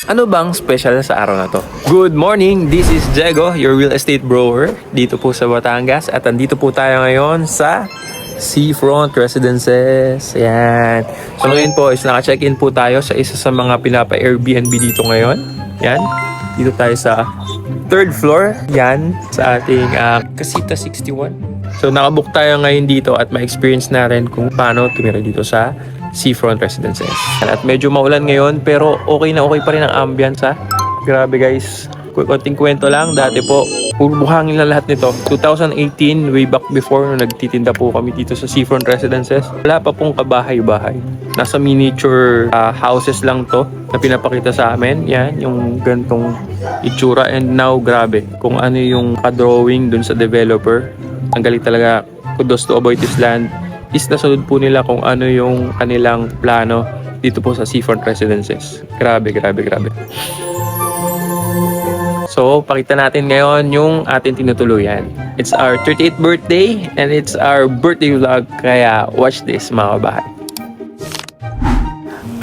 Ano bang special sa araw na to? Good morning! This is Diego, your real estate broker dito po sa Batangas at andito po tayo ngayon sa Seafront Residences. Yan. So ngayon po is naka-check-in po tayo sa isa sa mga pinapa-Airbnb dito ngayon. Yan. Dito tayo sa 3rd floor. Yan. Sa ating Casita 61. So nakabook tayo ngayon dito at ma-experience na rin kung paano tumira dito sa Seafront Residences. At medyo maulan ngayon pero okay na okay pa rin ang ambience ha. Grabe guys. Konting kwento lang. Dati po, puro buhangin na lahat nito. 2018, way back before nung nagtitinda po kami dito sa Seafront Residences. Wala pa pong kabahay-bahay. Nasa miniature houses lang to na pinapakita sa amin. Yan, yung gantong itsura. And now, grabe. Kung ano yung ka-drawing dun sa developer. Ang galing talaga. Kudos to Avoid This Land. Is nasunod po nila kung ano yung kanilang plano dito po sa Seafront Residences. Grabe, grabe, grabe. So, pakita natin ngayon yung ating tinutuluyan. It's our 38th birthday and it's our birthday vlog. Kaya watch this mga kabahay.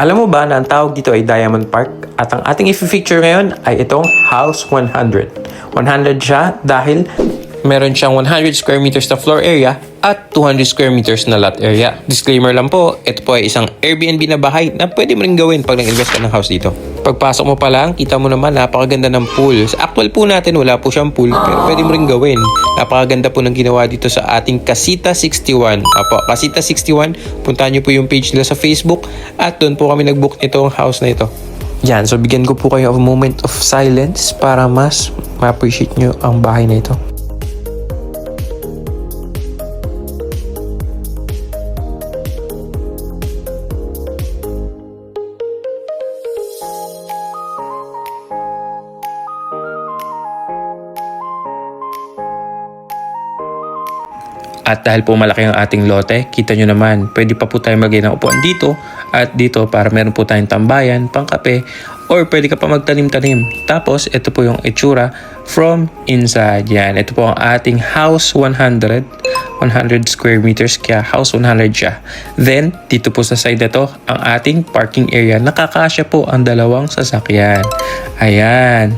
Alam mo ba na ang tawag dito ay Diamond Park? At ang ating i-feature ngayon ay itong House 100. 100 siya dahil meron siyang 100 square meters na floor area at 200 square meters na lot area. Disclaimer lang po, ito po ay isang Airbnb na bahay na pwede mo rin gawin pag nag-invest ka ng house dito. Pagpasok mo pa lang, kita mo naman napakaganda ng pool. Sa actual po natin, wala po siyang pool pero pwede mo rin gawin. Napakaganda po ng ginawa dito sa ating Casita 61. Apo, Casita 61, puntahan nyo po yung page nila sa Facebook at doon po kami nag-book nitong house na ito. Yan, so bigyan ko po kayo of a moment of silence para mas ma-appreciate nyo ang bahay na ito. At dahil po malaki ang ating lote, kita nyo naman, pwede pa po tayo magay ng upuan dito at dito para meron po tayong tambayan, pangkape, or pwede ka pa magtanim-tanim. Tapos, ito po yung itsura from inside. Yan, ito po ang ating House 100. 100 square meters, kaya House 100 siya. Then, dito po sa side na to, ang ating parking area. Nakakasya po ang dalawang sasakyan. Ayan.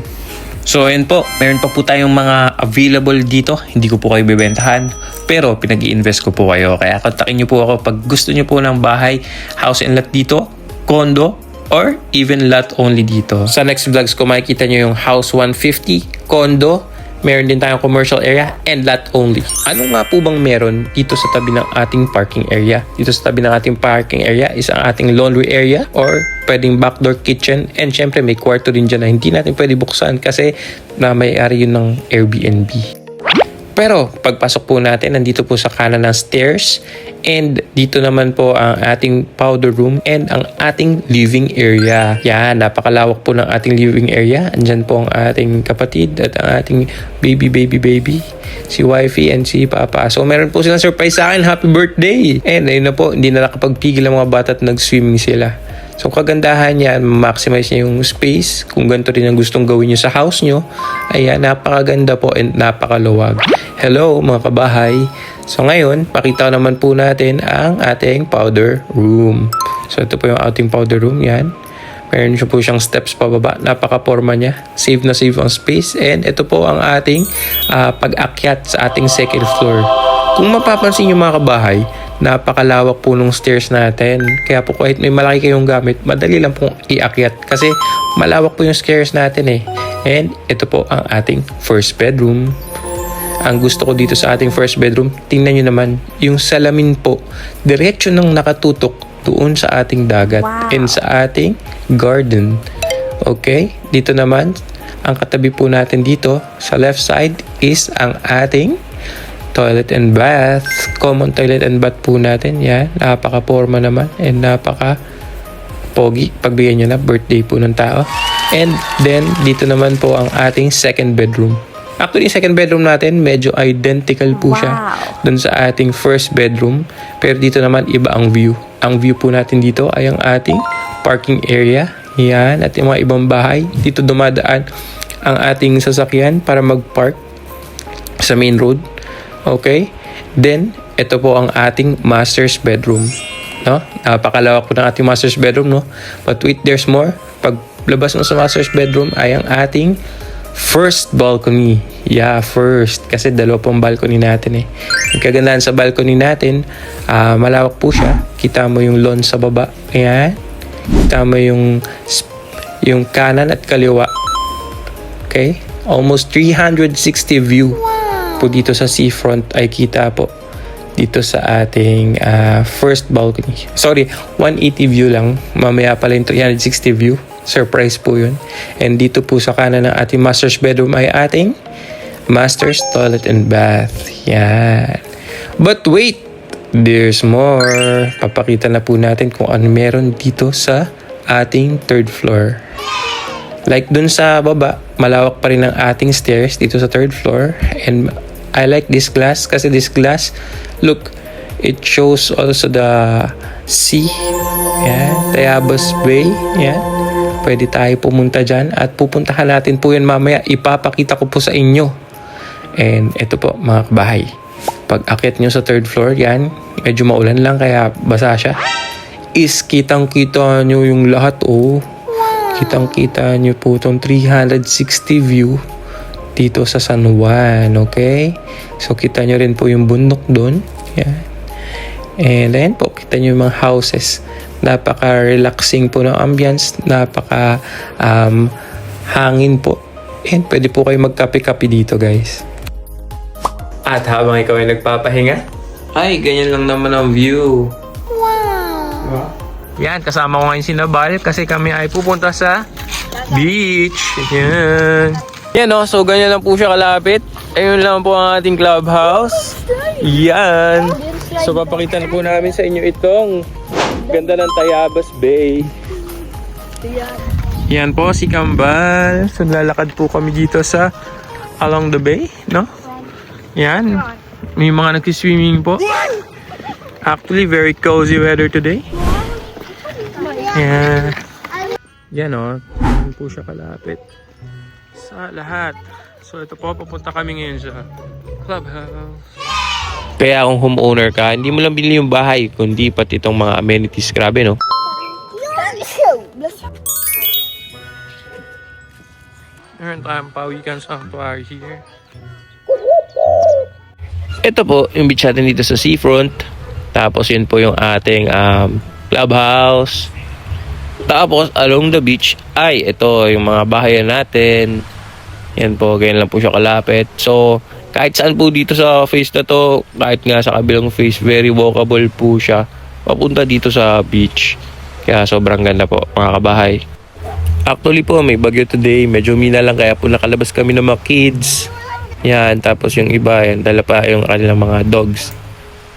So, ayan po. Meron pa po tayong mga available dito. Hindi ko po kayo bibentahan. Pero, pinag-i-invest ko po kayo. Kaya kontakin nyo po ako pag gusto nyo po ng bahay, house and lot dito, condo, or even lot only dito. Sa next vlogs ko, makikita nyo yung house 150, condo, meron din tayong commercial area, and lot only. Ano nga po bang meron dito sa tabi ng ating parking area? Dito sa tabi ng ating parking area is ang ating laundry area or pwedeng backdoor kitchen, and syempre may kwarto din dyan na hindi natin pwede buksan kasi na may-ari yun ng Airbnb. Pero pagpasok po natin, nandito po sa kanan ng stairs, and dito naman po ang ating powder room and ang ating living area. Yan, napakalawak po ng ating living area. Andyan po ang ating kapatid at ang ating baby, si wifey and si papa. So meron po silang surprise sa akin, happy birthday! And ayun na po, hindi na nakapagpigil ang mga bata at nag-swimming sila. So kagandahan niya, maximize niya yung space. Kung ganito rin ang gustong gawin niyo sa house niyo, ayan, napakaganda po and napakaluwag. Hello mga kabahay. So ngayon, pakita naman po natin ang ating powder room. So ito po yung ating powder room, yan. Meron siya po siyang steps pababa. Napaka-forma niya. Save na save ang space. And ito po ang ating pag-akyat sa ating second floor. Kung mapapansin niyo mga kabahay, napakalawak po nung stairs natin. Kaya po kahit may malaki kayong gamit, madali lang pong iakyat. Kasi malawak po yung stairs natin eh. And ito po ang ating first bedroom. Ang gusto ko dito sa ating first bedroom, tingnan nyo naman, yung salamin po, diretso nang nakatutok doon sa ating dagat. Wow. And sa ating garden. Okay? Dito naman, ang katabi po natin dito, sa left side, is ang ating toilet and bath. Common toilet and bath po natin. Yan. Napaka-forma naman. And napaka-pogi. Pagbigyan nyo na. Birthday po ng tao. And then, dito naman po ang ating second bedroom. Actually, yung second bedroom natin, medyo identical po siya dun sa ating first bedroom. Pero dito naman, iba ang view. Ang view po natin dito ay ang ating parking area. Yan. At yung mga ibang bahay. Dito dumadaan ang ating sasakyan para mag-park sa main road. Okay? Then, ito po ang ating master's bedroom. No? Napakalawak po ng ating master's bedroom, no? But wait, there's more. Pag labas mo sa master's bedroom ay ang ating first balcony. Yeah, first. Kasi dalawa pong balcony natin eh. Yung kagandahan sa balcony natin, malawak po siya. Kita mo yung lawn sa baba. Ayan. Kita mo yung kanan at kaliwa. Okay? Almost 360 view po dito sa seafront ay kita po dito sa ating first balcony. Sorry, 180 view lang. Mamaya pala yung 360 view. Surprise po yun. And dito po sa kanan ng ating master's bedroom ay ating master's toilet and bath. Yan. But wait! There's more. Papakita na po natin kung ano meron dito sa ating third floor. Like dun sa baba, malawak pa rin ang ating stairs dito sa third floor. And I like this glass kasi this glass, look, it shows also the sea. Yan, Tayabas Bay. Yan. Pwede tayo pumunta dyan at pupuntahan natin po yan mamaya. Ipapakita ko po sa inyo. And ito po mga kabahay. Pag akit nyo sa third floor, yan, medyo maulan lang kaya basa siya. Is kitang-kita nyo yung lahat, oh. Kitang-kita nyo po itong 360 view dito sa San Juan, okay? So, kita nyo rin po yung bundok doon. Yan. And then po, kita nyo yung mga houses. Napaka-relaxing po ng ambience. Hangin po. And pwede po kayo magkape-kape dito, guys. At habang ikaw ay nagpapahinga, ay, ganyan lang naman ang view. Wow! Yan, kasama ko ngayon si Nabal kasi kami ay pupunta sa beach. Yan. Yan o, so ganyan lang po siya kalapit. Ayun lang po ang ating clubhouse. Yan. So papakita na po namin sa inyo itong ganda ng Tayabas Bay. Yan po si Kambal. So lalakad po kami dito sa along the bay, no? Yan. May mga nag-swimming po. Actually, very cozy weather today. Yan. Yan o. Yan po siya kalapit sa lahat. So ito po, papunta kami ngayon sa clubhouse. Kaya kung homeowner ka, hindi mo lang binili yung bahay, kundi pati itong mga amenities. Grabe, no? Meron tayong pawikan sanctuary here. Ito po, yung beach natin dito sa seafront. Tapos yun po yung ating clubhouse. Tapos along the beach ay ito yung mga bahayan natin. Yan po, ganyan lang po siya kalapit. So, kahit saan po dito sa face na to, kahit nga sa kabilang face, very walkable po siya. Papunta dito sa beach. Kaya sobrang ganda po, mga kabahay. Actually po, may bagyo today. Medyo mina lang, kaya po nakalabas kami ng mga kids. Yan, tapos yung iba, yan, dala pa yung kanilang mga dogs.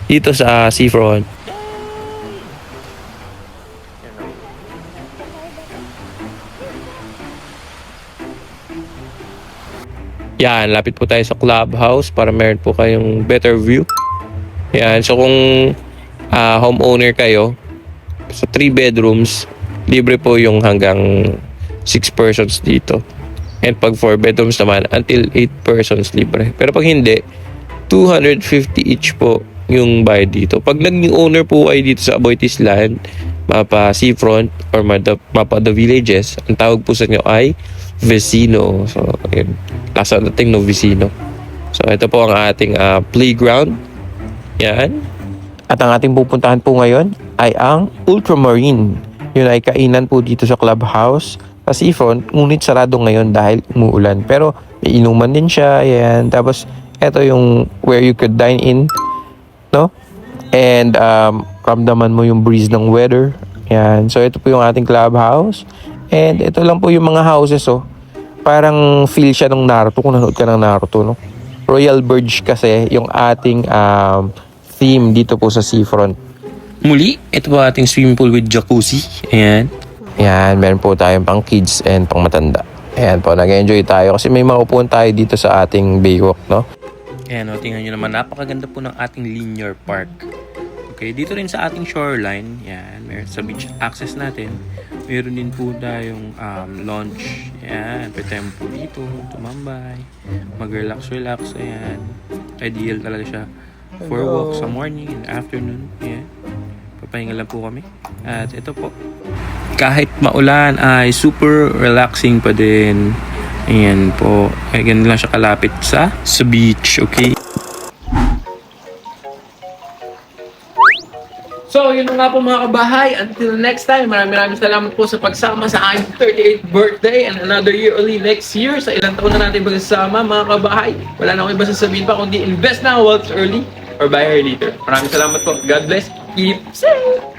Dito sa seafront. Yan, lapit po tayo sa clubhouse para meron po kayong better view. Yan, so kung homeowner kayo, sa 3 bedrooms, libre po yung hanggang 6 persons dito. And pag 4 bedrooms naman, until 8 persons libre. Pero pag hindi, 250 each po yung bayad dito. Pag naging owner po kayo dito sa Aboitiz Land, mapa seafront or mapa the villages, ang tawag po sa inyo ay vecino. So, yun. Lasa natin no vecino. So, ito po ang ating playground. Yan. At ang ating pupuntahan po ngayon ay ang Ultramarine. Yun ay kainan po dito sa clubhouse sa seafront, ngunit sarado ngayon dahil umuulan. Pero may inuman din siya. Yan. Tapos, ito yung where you could dine in. No? And ramdaman mo yung breeze ng weather. Yan. So, ito po yung ating clubhouse. And ito lang po yung mga houses, oh. Parang feel siya ng Naruto kung nanood ka ng Naruto, no? Royal Burj kasi yung ating theme dito po sa seafront. Muli, ito po ating swimming pool with jacuzzi. Ayan. Ayan, meron po tayong pang kids and pang matanda. Ayan po, nag-enjoy tayo kasi may mga upuan tayo dito sa ating baywalk, no? Ayan, o, tingnan nyo naman, napakaganda po ng ating linear park. Okay, dito rin sa ating shoreline, yan, meron sa beach access natin. Meron din po tayong launch. Yan, pwede tayong po dito, tumambay, mag-relax, ayan. Ideal talaga siya for walk sa morning and afternoon. Yan, papahinga lang po kami. At ito po, kahit maulan ay super relaxing pa din. Ayan po. Ay, ganun lang siya kalapit sa beach, okay? So, yun na nga po mga kabahay. Until next time, maraming salamat po sa pagsama sa aking 38th birthday and another year ulit next year. Sa ilang taon na natin pagsasama mga kabahay. Wala na akong iba sasabihin pa kundi invest now while it's early or buy her later. Maraming salamat po. God bless. Keep safe!